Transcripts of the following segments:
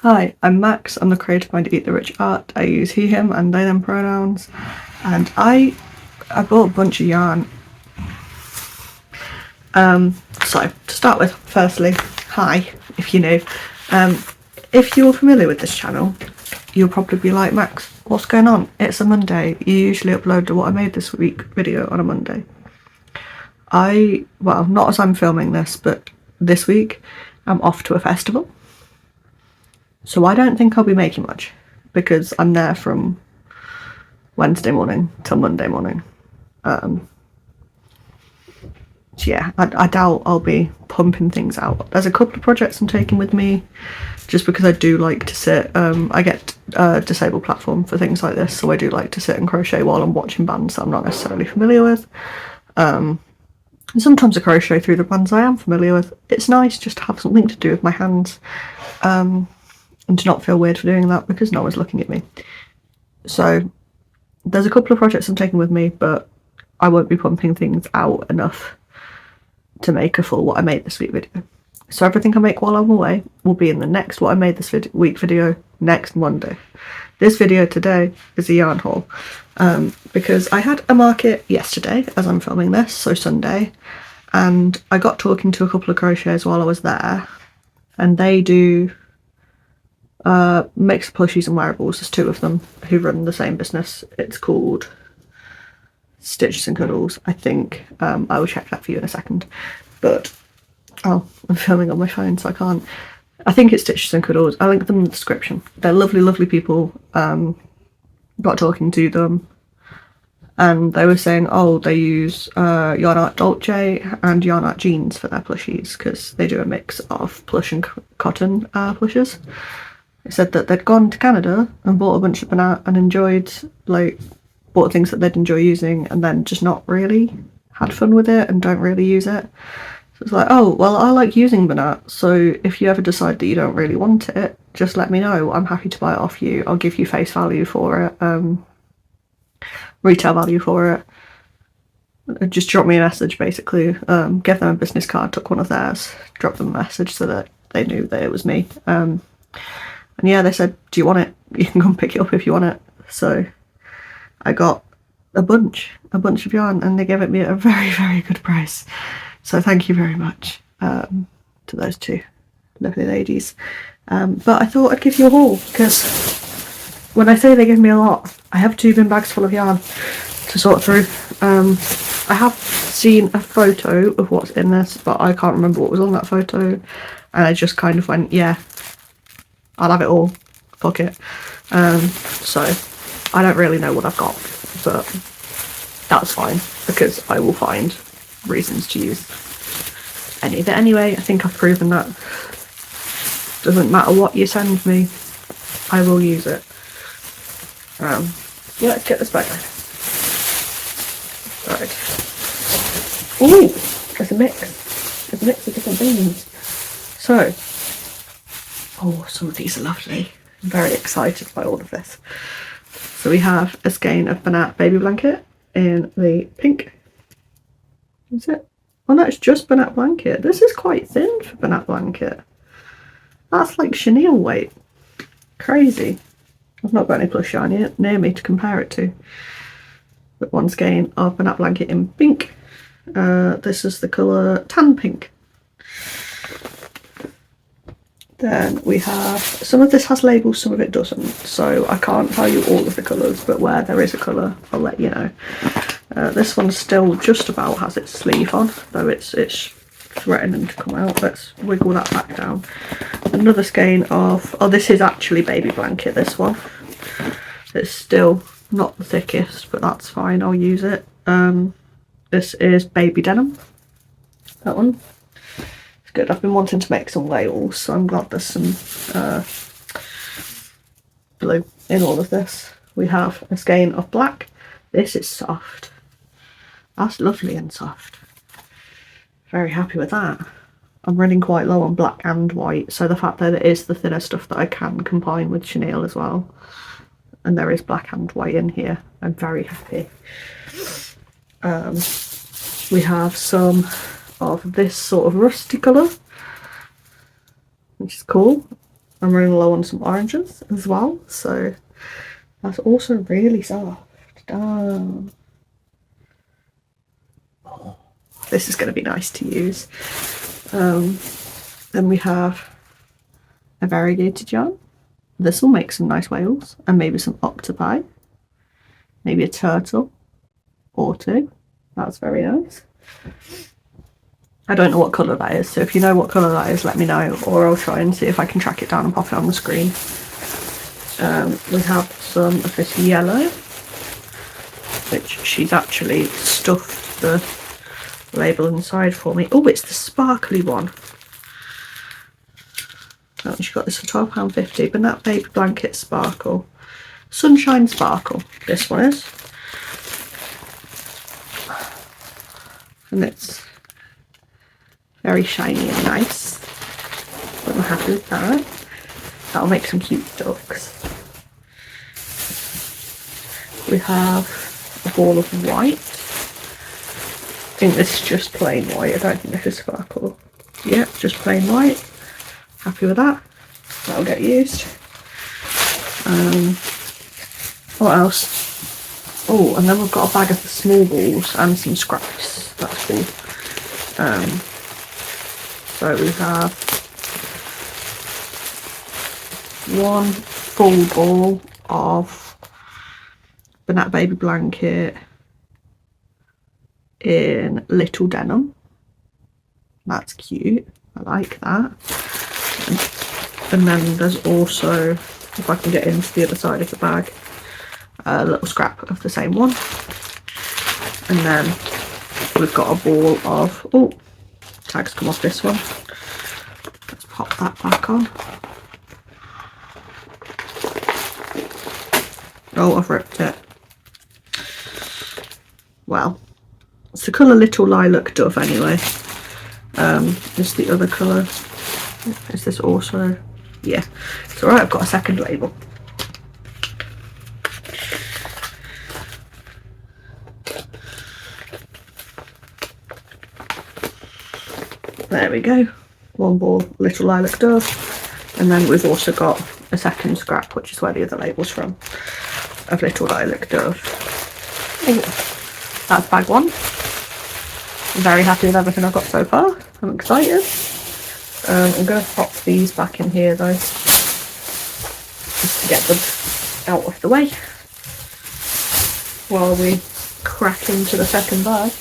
Hi, I'm Max. I'm the creator behind Eat the Rich Art. I use he, him, and they, them pronouns. And I bought a bunch of yarn. So, to start with, firstly, hi, if you're new. If you're familiar with this channel, you'll probably be like, Max, what's going on? It's a Monday. You usually upload what I made this week video on a Monday. Well, not as I'm filming this, but this week I'm off to a festival. So I don't think I'll be making much because I'm there from Wednesday morning till Monday morning. So yeah, I doubt I'll be pumping things out. There's a couple of projects I'm taking with me just because I do like to sit. I get a disabled platform for things like this, so I do like to sit and crochet while I'm watching bands that I'm not necessarily familiar with. And sometimes I crochet through the bands I am familiar with. It's nice just to have something to do with my hands. And to not feel weird for doing that because no one's looking at me. So there's a couple of projects I'm taking with me, but I won't be pumping things out enough to make a full what I made this week video. So everything I make while I'm away will be in the next what I made this week video next Monday. This video today is a yarn haul because I had a market yesterday as I'm filming this, so Sunday, and I got talking to a couple of crocheters while I was there, and they do mix plushies and wearables. There's two of them who run the same business. It's called Stitches and Cuddles, I think. I will check that for you in a second. But I'm filming on my phone, so I can't. I think it's Stitches and Cuddles. I'll link them in the description. They're lovely, lovely people. Got talking to them, and they were saying, oh, they use Yarn Art Dolce and Yarn Art Jeans for their plushies because they do a mix of plush and cotton plushes. They said that they'd gone to Canada and bought a bunch of Bernat and enjoyed, bought things that they'd enjoy using and then just not really had fun with it and don't really use it. So it's like, oh, well, I like using Bernat, so if you ever decide that you don't really want it, just let me know. I'm happy to buy it off you. I'll give you face value for it, retail value for it. Just drop me a message, basically. Give them a business card, took one of theirs, dropped them a message so that they knew that it was me. And yeah, they said, do you want it? You can come pick it up if you want it. So I got a bunch of yarn, and they gave it me at a very, very good price. So thank you very much to those two lovely ladies. But I thought I'd give you a haul because when I say they give me a lot, I have 2 bin bags full of yarn to sort through. I have seen a photo of what's in this, but I can't remember what was on that photo. And I just kind of went, yeah, I'll have it all, fuck it. So I don't really know what I've got, but that's fine because I will find reasons to use any of it anyway. I think I've proven that doesn't matter what you send me, I will use it. Yeah, let's get this back. Right. Ooh, there's a mix. There's a mix of different things. So, oh, some of these are lovely. I'm very excited by all of this. So we have a skein of Bernat Baby Blanket in the pink. Is it? Oh no, it's just Bernat Blanket. This is quite thin for Bernat Blanket. That's like chenille weight. Crazy. I've not got any plush yarn yet near me to compare it to. But one skein of Bernat Blanket in pink. This is the colour tan pink. Then we have, some of this has labels, some of it doesn't, so I can't tell you all of the colours, but where there is a colour, I'll let you know. This one still just about has its sleeve on, though it's threatening to come out. Let's wiggle that back down. Another skein of, oh, this is actually Baby Blanket, this one. It's still not the thickest, but that's fine, I'll use it. This is Baby Denim, that one. Good. I've been wanting to make some layles, so I'm glad there's some blue in all of this. We have a skein of black. This is soft. That's lovely and soft. Very happy with that. I'm running quite low on black and white, so the fact that it is the thinner stuff that I can combine with chenille as well, and there is black and white in here, I'm very happy. We have some of this sort of rusty colour, which is cool. I'm running low on some oranges as well, so that's also really soft. Damn. Oh, this is going to be nice to use. Then we have a variegated yarn. This will make some nice whales and maybe some octopi, maybe a turtle or two. That's very nice. I don't know what colour that is, so if you know what colour that is, let me know, or I'll try and see if I can track it down and pop it on the screen. We have some of this yellow, which she's actually stuffed the label inside for me. Oh, it's the sparkly one. Oh, she got this for £12.50. Bernat Baby Blanket Sparkle. Sunshine Sparkle, this one is. And it's very shiny and nice. I'm happy with that. That'll make some cute ducks. We have a ball of white. I think this is just plain white. I don't think this is sparkle. Yeah, just plain white. Happy with that. That'll get used. What else? Oh, and then we've got a bag of the small balls and some scraps. That's cool. So we have one full ball of Bernat Baby Blanket in little denim. That's cute. I like that. And then there's also, if I can get into the other side of the bag, a little scrap of the same one. And then we've got a ball of, oh, tags come off this one. Let's pop that back on. Oh, I've ripped it. Well, it's the colour Little Lilac Dove anyway. Is the other colour, is this also, yeah, it's alright, I've got a second label. There we go, one ball Little Lilac Dove, and then we've also got a second scrap, which is where the other label's from, of Little Lilac Dove. Oh, that's bag one. I'm very happy with everything I've got so far. I'm excited. I'm going to pop these back in here though, just to get them out of the way while we crack into the second bag.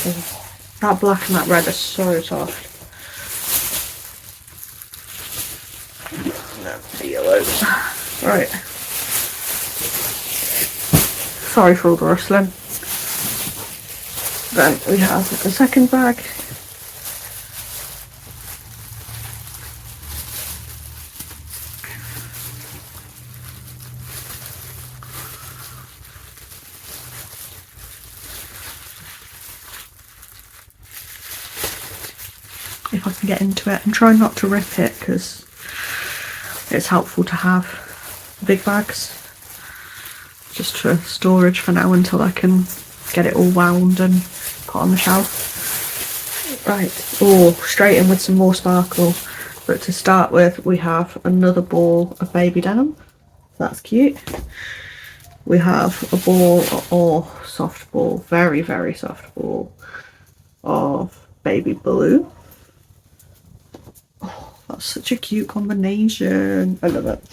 Oh. That black and that red are so soft. No, the yellows. Right. Sorry for all the rustling. Then we have the second bag. If I can get into it, and try not to rip it because it's helpful to have big bags just for storage for now until I can get it all wound and put on the shelf. Right, oh, straight in with some more sparkle, but to start with we have another ball of baby denim. That's cute. We have a ball, oh, soft ball, very, very soft ball of baby blue. Oh, that's such a cute combination. I love it.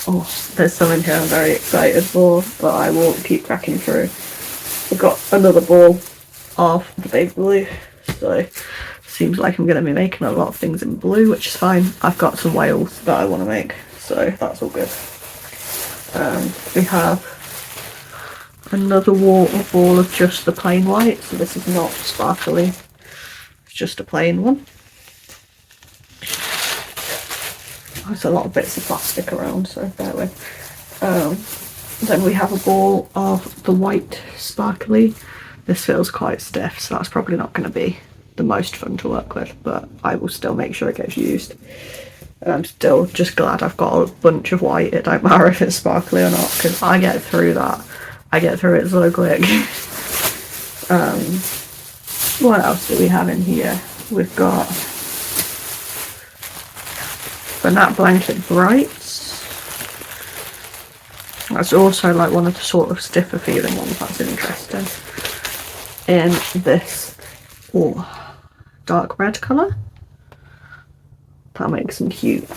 Oh, there's some in here I'm very excited for, but I will keep cracking through. We've got another ball of the baby blue, so seems like I'm going to be making a lot of things in blue, which is fine. I've got some whales that I want to make, so that's all good. We have another ball of just the plain white, so this is not sparkly, it's just a plain one. There's a lot of bits of plastic around, so bear with. Then we have a ball of the white sparkly. This feels quite stiff, so that's probably not going to be the most fun to work with, but I will still make sure it gets used. And I'm still just glad I've got a bunch of white. It don't matter if it's sparkly or not, because I get through that. I get through it so quick. What else do we have in here? We've got Bernat Blanket Brights. That's also like one of the sort of stiffer feeling ones. That's interesting. In this dark red colour. That makes some cute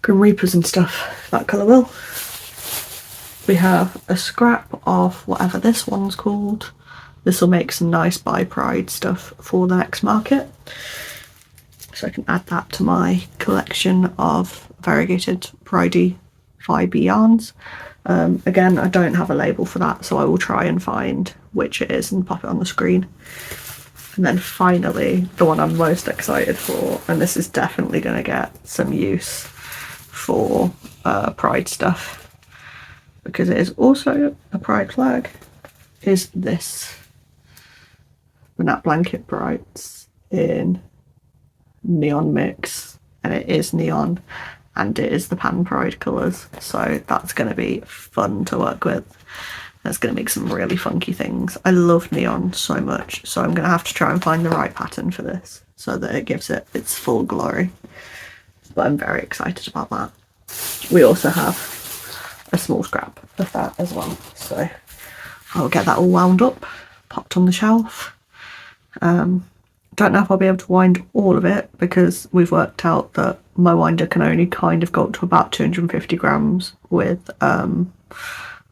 Grim Reapers and stuff. That colour will. We have a scrap of whatever this one's called. This will make some nice By Pride stuff for the next market. So I can add that to my collection of variegated Pridey fibre yarns. Again, I don't have a label for that, so I will try and find which it is and pop it on the screen. And then finally, the one I'm most excited for, and this is definitely going to get some use for Pride stuff, because it is also a Pride flag, is this Bernat Blanket Brights in Neon Mix, and it is neon and it is the Pan Pride colours, so that's going to be fun to work with. That's going to make some really funky things. I love neon so much, so I'm going to have to try and find the right pattern for this so that it gives it its full glory. But I'm very excited about that. We also have a small scrap of that as well, so I'll get that all wound up, popped on the shelf. Don't know if I'll be able to wind all of it, because we've worked out that my winder can only kind of go up to about 250 grams with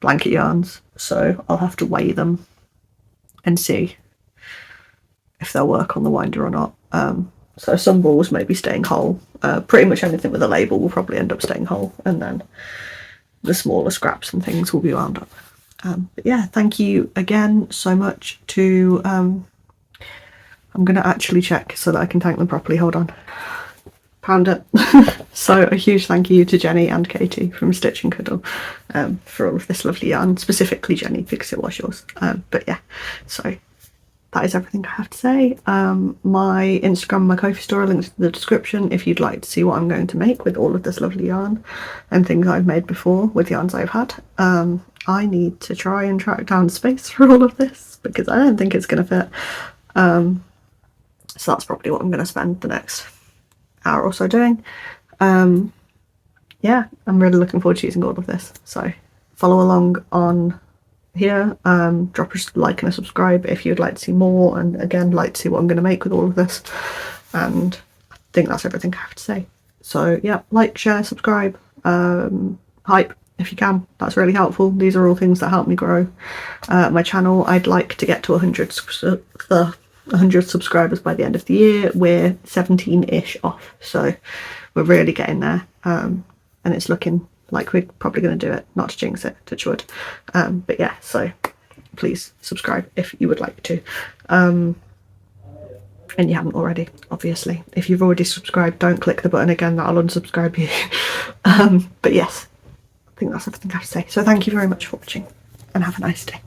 blanket yarns, so I'll have to weigh them and see if they'll work on the winder or not. So some balls may be staying whole. Pretty much anything with a label will probably end up staying whole, and then the smaller scraps and things will be wound up. But yeah, thank you again so much to I'm going to actually check so that I can thank them properly. Hold on. Found it. So a huge thank you to Jenny and Katie from Stitch and Cuddle for all of this lovely yarn, specifically Jenny because it was yours. But yeah, so that is everything I have to say. My Instagram, my Ko-fi store, links in the description if you'd like to see what I'm going to make with all of this lovely yarn and things I've made before with yarns I've had. I need to try and track down space for all of this because I don't think it's going to fit. So that's probably what I'm going to spend the next hour or so doing. Yeah, I'm really looking forward to using all of this. So follow along on here. Drop a like and a subscribe if you'd like to see more, and again, like to see what I'm going to make with all of this. And I think that's everything I have to say. So yeah, like, share, subscribe, hype if you can. That's really helpful. These are all things that help me grow my channel. I'd like to get to 100 subscribers by the end of the year. We're 17-ish off, so we're really getting there, and it's looking like we're probably going to do it, not to jinx it, touch wood. But yeah, so please subscribe if you would like to, and you haven't already, obviously. If you've already subscribed, don't click the button again, that'll unsubscribe you. But yes, I think that's everything I have to say. So thank you very much for watching and have a nice day.